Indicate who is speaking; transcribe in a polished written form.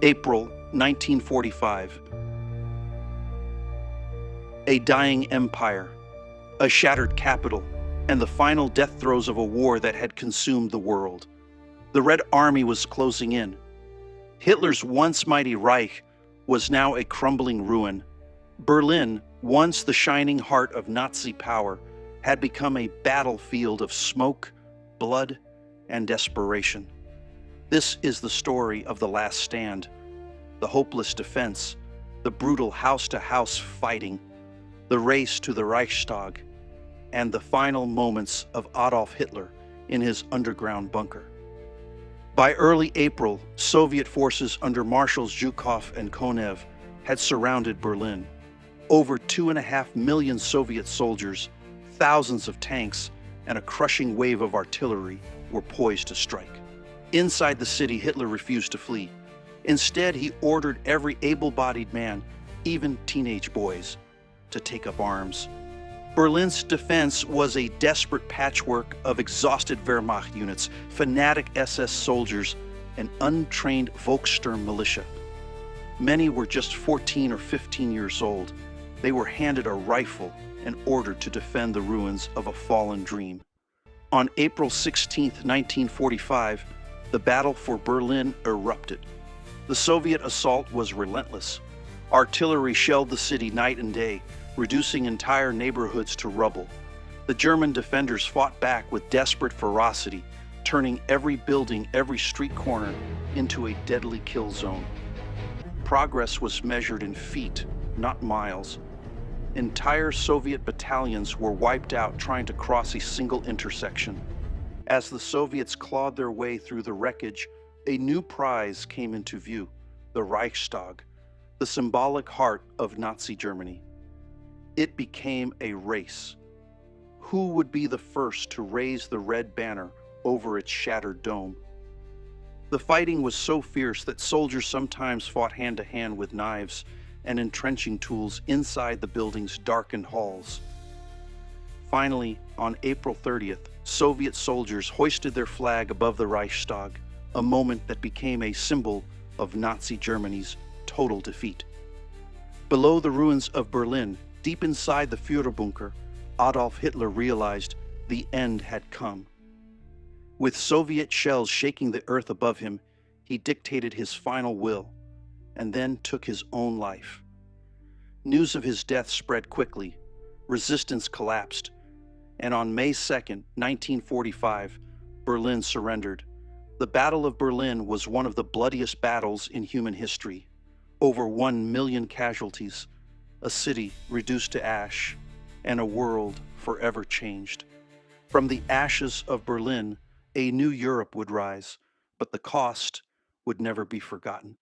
Speaker 1: April 1945. A dying empire, a shattered capital, and the final death throes of a war that had consumed the world. The Red Army was closing in. Hitler's once mighty Reich was now a crumbling ruin. Berlin, once the shining heart of Nazi power, had become a battlefield of smoke, blood, and desperation. This is the story of the last stand, the hopeless defense, the brutal house-to-house fighting, the race to the Reichstag, and the final moments of Adolf Hitler in his underground bunker. By early April, Soviet forces under Marshals Zhukov and Konev had surrounded Berlin. Over 2.5 million Soviet soldiers, thousands of tanks, and a crushing wave of artillery were poised to strike. Inside the city, Hitler refused to flee. Instead, he ordered every able-bodied man, even teenage boys, to take up arms. Berlin's defense was a desperate patchwork of exhausted Wehrmacht units, fanatic SS soldiers, and untrained Volkssturm militia. Many were just 14 or 15 years old. They were handed a rifle and ordered to defend the ruins of a fallen dream. On April 16, 1945, the battle for Berlin erupted. The Soviet assault was relentless. Artillery shelled the city night and day, reducing entire neighborhoods to rubble. The German defenders fought back with desperate ferocity, turning every building, every street corner into a deadly kill zone. Progress was measured in feet, not miles. Entire Soviet battalions were wiped out trying to cross a single intersection. As the Soviets clawed their way through the wreckage, a new prize came into view: the Reichstag, the symbolic heart of Nazi Germany. It became a race. Who would be the first to raise the red banner over its shattered dome? The fighting was so fierce that soldiers sometimes fought hand-to-hand with knives and entrenching tools inside the building's darkened halls. Finally, on April 30th, Soviet soldiers hoisted their flag above the Reichstag, a moment that became a symbol of Nazi Germany's total defeat. Below the ruins of Berlin, deep inside the Führerbunker, Adolf Hitler realized the end had come. With Soviet shells shaking the earth above him, he dictated his final will, and then took his own life. News of his death spread quickly. Resistance collapsed, and on May 2nd, 1945, Berlin surrendered. The Battle of Berlin was one of the bloodiest battles in human history. Over 1 million casualties, a city reduced to ash, and a world forever changed. From the ashes of Berlin, a new Europe would rise, but the cost would never be forgotten.